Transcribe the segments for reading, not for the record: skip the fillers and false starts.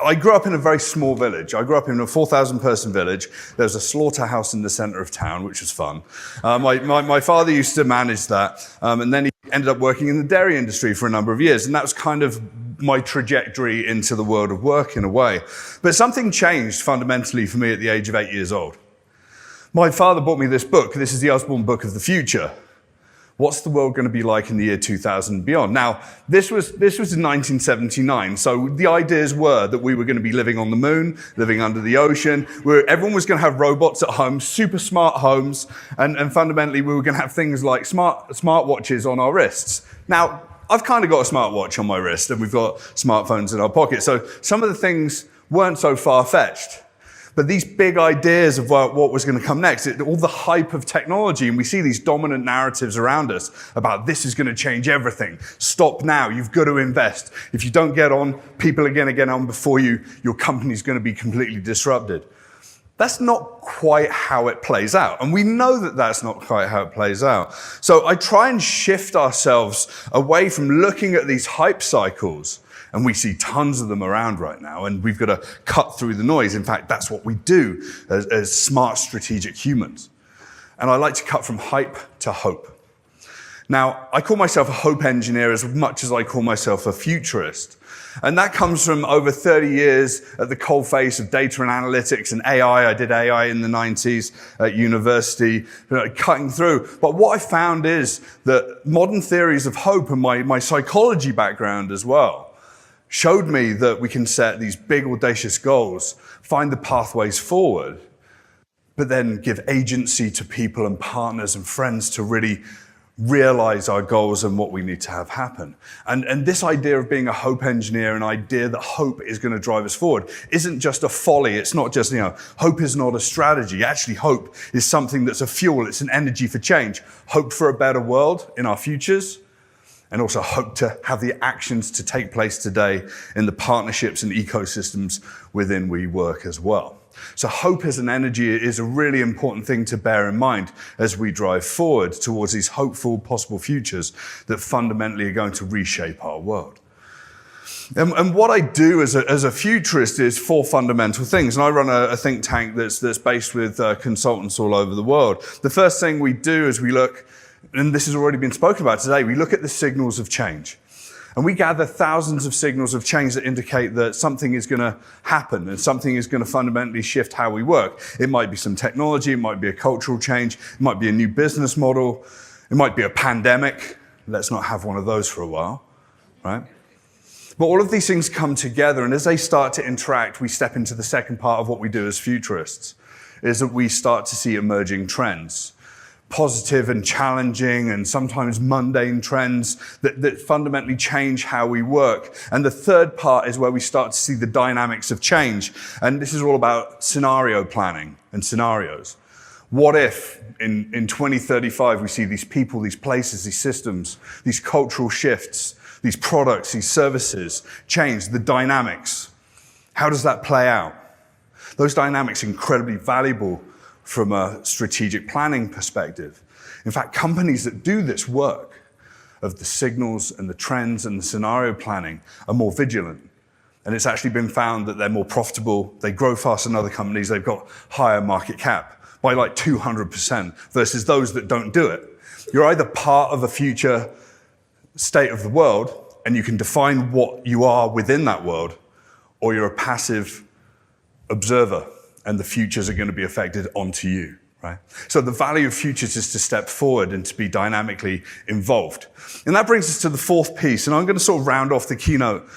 I grew up in a very small village. I grew up in a 4,000 person village. There was a slaughterhouse in the center of town, which was fun. My father used to manage that, and then he ended up working in the dairy industry for a number of years, and that was kind of my trajectory into the world of work in a way. But something changed fundamentally for me at the age of 8 years old. My father bought me this book. This is the Osborne Book of the Future. What's the world going to be like in the year 2000 and beyond? Now, this was in 1979, so the ideas were that we were going to be living on the moon, living under the ocean, where everyone was going to have robots at home, super smart homes, and fundamentally we were going to have things like smartwatches on our wrists. Now, I've kind of got a smartwatch on my wrist, and we've got smartphones in our pocket, so some of the things weren't so far-fetched. But these big ideas of what was going to come next, all the hype of technology, and we see these dominant narratives around us about this is going to change everything. Stop now, you've got to invest. If you don't get on, people are going to get on before you, your company's going to be completely disrupted. That's not quite how it plays out. And we know that that's not quite how it plays out. So I try and shift ourselves away from looking at these hype cycles. And we see tons of them around right now, and we've got to cut through the noise. In fact, that's what we do as smart, strategic humans. And I like to cut from hype to hope. Now, I call myself a hope engineer as much as I call myself a futurist. And that comes from over 30 years at the coalface of data and analytics and AI. I did AI in the 90s at university, cutting through. But what I found is that modern theories of hope and my psychology background as well showed me that we can set these big, audacious goals, find the pathways forward, but then give agency to people and partners and friends to really realize our goals and what we need to have happen. And this idea of being a hope engineer, an idea that hope is going to drive us forward, isn't just a folly. It's not just, hope is not a strategy. Actually, hope is something that's a fuel. It's an energy for change. Hope for a better world in our futures, and also hope to have the actions to take place today in the partnerships and ecosystems within we work as well. So hope as an energy is a really important thing to bear in mind as we drive forward towards these hopeful possible futures that fundamentally are going to reshape our world. And what I do as a futurist is 4 fundamental things. And I run a think tank that's based with consultants all over the world. The first thing we do is we look, and this has already been spoken about today, we look at the signals of change. And we gather thousands of signals of change that indicate that something is going to happen and something is going to fundamentally shift how we work. It might be some technology, it might be a cultural change, it might be a new business model, it might be a pandemic. Let's not have one of those for a while, right? But all of these things come together, and as they start to interact, we step into the second part of what we do as futurists, is that we start to see emerging trends. Positive and challenging and sometimes mundane trends that fundamentally change how we work. And the third part is where we start to see the dynamics of change. And this is all about scenario planning and scenarios. What if in 2035 we see these people, these places, these systems, these cultural shifts, these products, these services change, the dynamics? How does that play out? Those dynamics are incredibly valuable from a strategic planning perspective. In fact, companies that do this work of the signals and the trends and the scenario planning are more vigilant. And it's actually been found that they're more profitable, they grow faster than other companies, they've got higher market cap by like 200% versus those that don't do it. You're either part of a future state of the world and you can define what you are within that world, or you're a passive observer and the futures are going to be affected onto you, right? So the value of futures is to step forward and to be dynamically involved. And that brings us to the fourth piece, and I'm going to sort of round off the keynote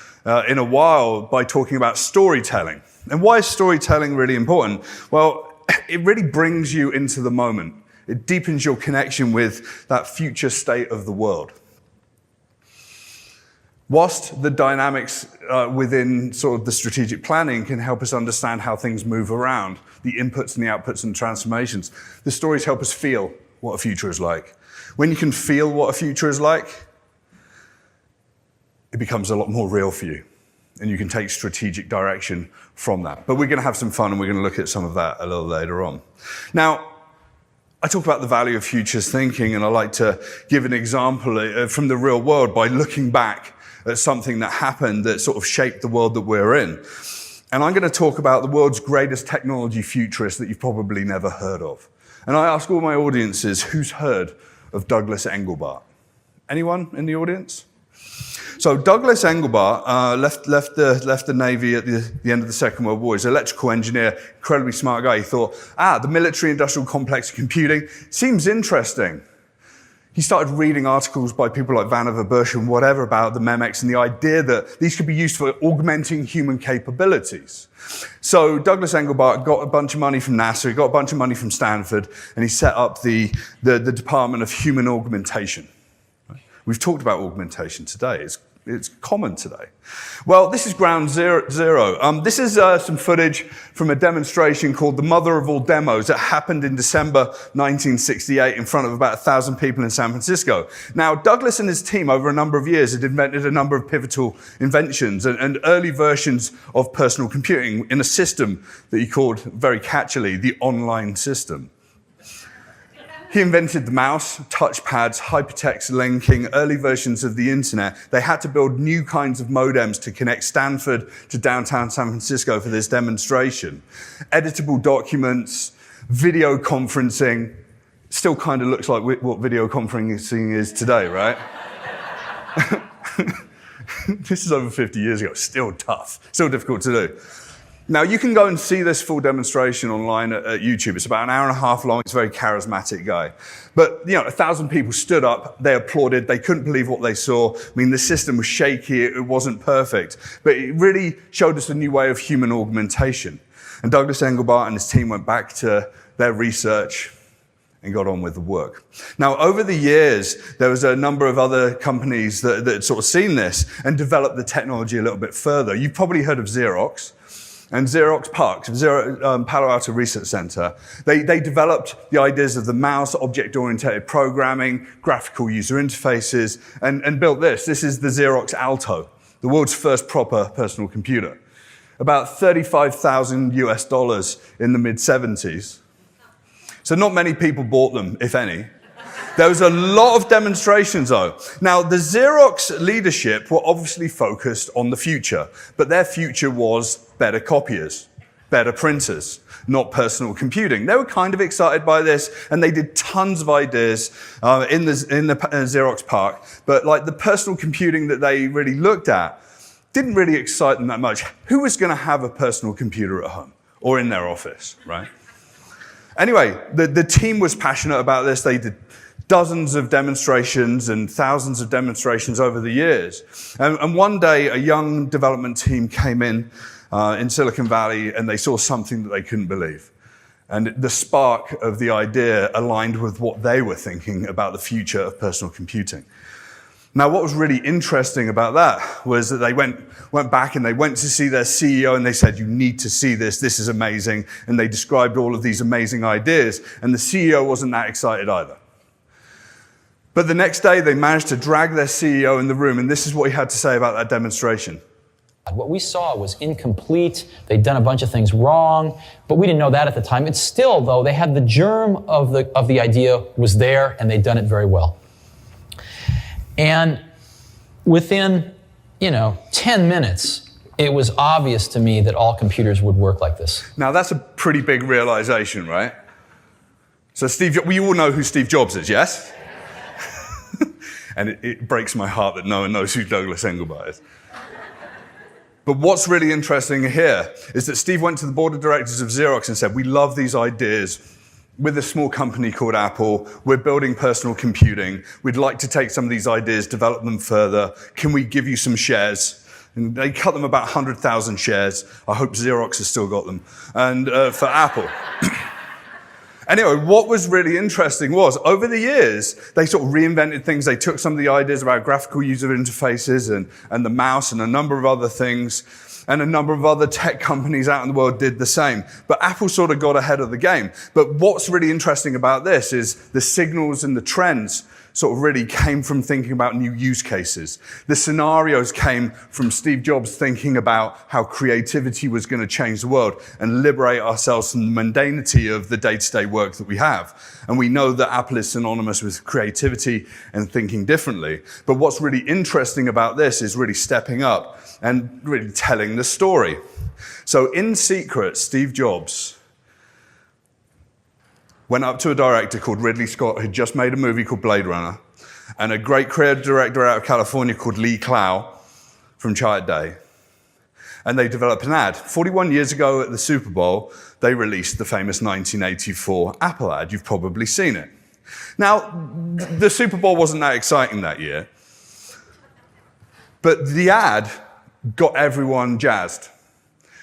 in a while by talking about storytelling. And why is storytelling really important? Well, it really brings you into the moment. It deepens your connection with that future state of the world. Whilst the dynamics within sort of the strategic planning can help us understand how things move around, the inputs and the outputs and transformations, the stories help us feel what a future is like. When you can feel what a future is like, it becomes a lot more real for you, and you can take strategic direction from that. But we're going to have some fun, and we're going to look at some of that a little later on. Now, I talk about the value of futures thinking, and I like to give an example from the real world by looking back at something that happened that sort of shaped the world that we're in. And I'm going to talk about the world's greatest technology futurist that you've probably never heard of. And I ask all my audiences, who's heard of Douglas Engelbart? Anyone in the audience? So Douglas Engelbart left the Navy at the end of the Second World War. He's an electrical engineer, incredibly smart guy. He thought, the military-industrial complex of computing seems interesting. He started reading articles by people like Vannevar Bush and whatever about the MEMEX and the idea that these could be used for augmenting human capabilities. So Douglas Engelbart got a bunch of money from NASA, he got a bunch of money from Stanford, and he set up the Department of Human Augmentation. We've talked about augmentation today. It's common today. Well, this is ground zero. This is some footage from a demonstration called the Mother of All Demos that happened in December 1968 in front of about 1,000 people in San Francisco. Now, Douglas and his team over a number of years had invented a number of pivotal inventions and early versions of personal computing in a system that he called, very catchily, the online system. He invented the mouse, touchpads, hypertext linking, early versions of the internet. They had to build new kinds of modems to connect Stanford to downtown San Francisco for this demonstration. Editable documents, video conferencing. Still kind of looks like what video conferencing is today, right? This is over 50 years ago. Still tough. Still difficult to do. Now, you can go and see this full demonstration online at YouTube. It's about an hour and a half long. It's a very charismatic guy. But, 1,000 people stood up. They applauded. They couldn't believe what they saw. I mean, the system was shaky. It wasn't perfect. But it really showed us a new way of human augmentation. And Douglas Engelbart and his team went back to their research and got on with the work. Now, over the years, there was a number of other companies that had sort of seen this and developed the technology a little bit further. You've probably heard of Xerox. And Xerox PARC, Palo Alto Research Center, they developed the ideas of the mouse, object-oriented programming, graphical user interfaces, and built this. This is the Xerox Alto, the world's first proper personal computer. About $35,000 US in the mid-70s. So not many people bought them, if any. There was a lot of demonstrations, though. Now, the Xerox leadership were obviously focused on the future, but their future was better copiers, better printers, not personal computing. They were kind of excited by this, and they did tons of ideas in the Xerox PARC, but like the personal computing that they really looked at didn't really excite them that much. Who was going to have a personal computer at home or in their office, right? Anyway, the team was passionate about this. They did dozens of demonstrations and thousands of demonstrations over the years. And one day, a young development team came in Silicon Valley, and they saw something that they couldn't believe. And the spark of the idea aligned with what they were thinking about the future of personal computing. Now, what was really interesting about that was that they went back and they went to see their CEO, and they said, "You need to see this. This is amazing." And they described all of these amazing ideas. And the CEO wasn't that excited either. But the next day, they managed to drag their CEO in the room, and this is what he had to say about that demonstration. What we saw was incomplete. They'd done a bunch of things wrong, but we didn't know that at the time. It's still, though, they had the germ of the idea was there, and they'd done it very well. And within, 10 minutes, it was obvious to me that all computers would work like this. Now, that's a pretty big realization, right? So we all know who Steve Jobs is, yes? And it breaks my heart that no one knows who Douglas Engelbart is. But what's really interesting here is that Steve went to the board of directors of Xerox and said, "We love these ideas. With a small company called Apple, we're building personal computing. We'd like to take some of these ideas, develop them further. Can we give you some shares?" And they cut them about 100,000 shares. I hope Xerox has still got them. And for Apple. Anyway, what was really interesting was, over the years, they sort of reinvented things. They took some of the ideas about graphical user interfaces and the mouse and a number of other things, and a number of other tech companies out in the world did the same. But Apple sort of got ahead of the game. But what's really interesting about this is the signals and the trends sort of really came from thinking about new use cases. The scenarios came from Steve Jobs thinking about how creativity was going to change the world and liberate ourselves from the mundanity of the day-to-day work that we have. And we know that Apple is synonymous with creativity and thinking differently. But what's really interesting about this is really stepping up and really telling the story. So in secret, Steve Jobs went up to a director called Ridley Scott, who'd just made a movie called Blade Runner, and a great creative director out of California called Lee Clow from Chiat Day. And they developed an ad. 41 years ago at the Super Bowl, they released the famous 1984 Apple ad. You've probably seen it. Now, the Super Bowl wasn't that exciting that year, but the ad got everyone jazzed.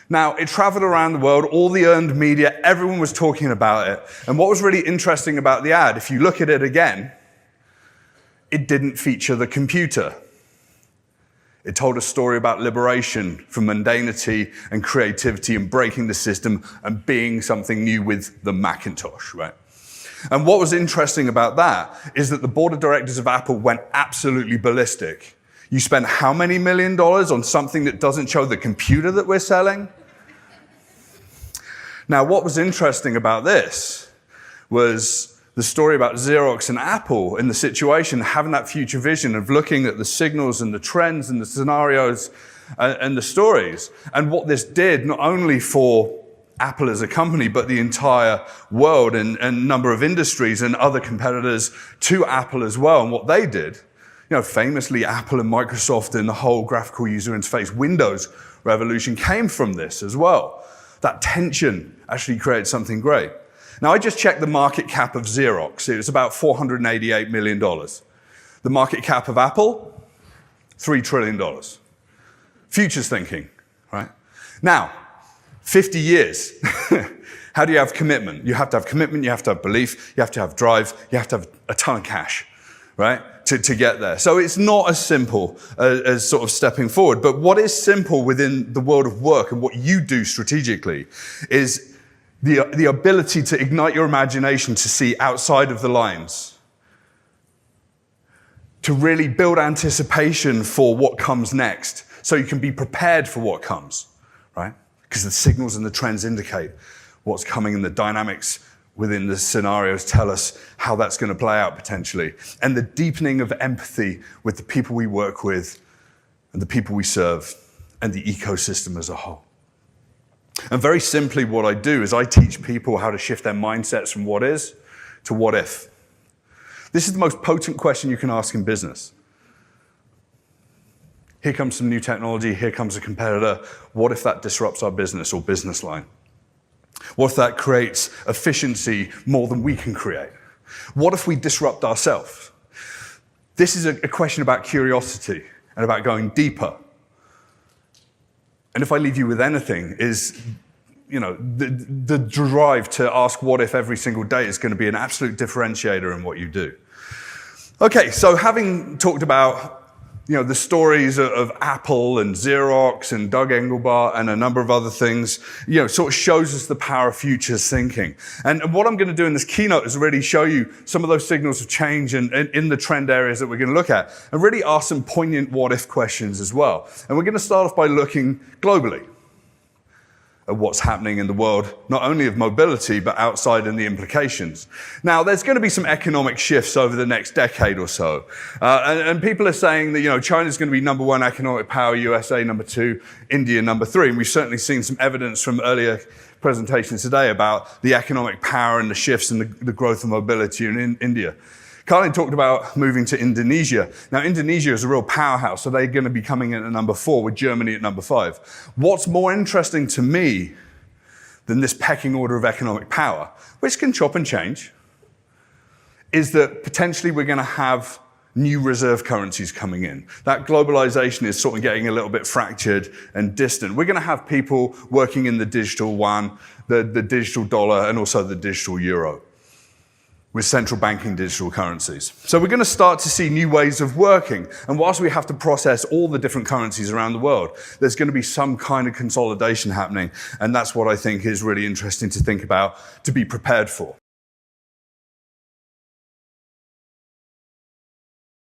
Now, it traveled around the world, all the earned media, everyone was talking about it. And what was really interesting about the ad, if you look at it again, it didn't feature the computer. It told a story about liberation from mundanity and creativity and breaking the system and being something new with the Macintosh, right? And what was interesting about that is that the board of directors of Apple went absolutely ballistic. You spend how many $1 million on something that doesn't show the computer that we're selling? Now, what was interesting about this was the story about Xerox and Apple in the situation, having that future vision of looking at the signals and the trends and the scenarios and the stories. And what this did, not only for Apple as a company, but the entire world and a number of industries and other competitors to Apple as well, and what they did. You know, famously, Apple and Microsoft and the whole graphical user interface Windows revolution came from this as well. That tension actually created something great. Now, I just checked the market cap of Xerox. It was about $488 million. The market cap of Apple, $3 trillion. Futures thinking, right? Now, 50 years. How do you have commitment? You have to have commitment, you have to have belief, you have to have drive, you have to have a ton of cash, right? To get there. So it's not as simple as sort of stepping forward. But what is simple within the world of work and what you do strategically is the ability to ignite your imagination to see outside of the lines, to really build anticipation for what comes next so you can be prepared for what comes, right? Because the signals and the trends indicate what's coming and the dynamics within the scenarios tell us how that's going to play out potentially. And the deepening of empathy with the people we work with and the people we serve and the ecosystem as a whole. And very simply what I do is I teach people how to shift their mindsets from what is to what if. This is the most potent question you can ask in business. Here comes some new technology, here comes a competitor. What if that disrupts our business or business line? What if that creates efficiency more than we can create? What if we disrupt ourselves? This is a question about curiosity and about going deeper. And if I leave you with anything, is the drive to ask what if every single day is going to be an absolute differentiator in what you do. Okay, so having talked about the stories of Apple and Xerox and Doug Engelbart and a number of other things, sort of shows us the power of futures thinking. And what I'm going to do in this keynote is really show you some of those signals of change and in the trend areas that we're going to look at, and really ask some poignant what-if questions as well. And we're going to start off by looking globally at what's happening in the world, not only of mobility, but outside in the implications. Now, there's going to be some economic shifts over the next decade or so. And people are saying that, China's going to be number one economic power, USA number two, India number three. And we've certainly seen some evidence from earlier presentations today about the economic power and the shifts and the growth of mobility in India. Carlin talked about moving to Indonesia. Now, Indonesia is a real powerhouse, so they're going to be coming in at number 4 with Germany at number 5. What's more interesting to me than this pecking order of economic power, which can chop and change, is that potentially we're going to have new reserve currencies coming in. That globalization is sort of getting a little bit fractured and distant. We're going to have people working in the digital yuan, the digital dollar, and also the digital euro, with central banking digital currencies. So we're going to start to see new ways of working. And whilst we have to process all the different currencies around the world, there's going to be some kind of consolidation happening. And that's what I think is really interesting to think about, to be prepared for.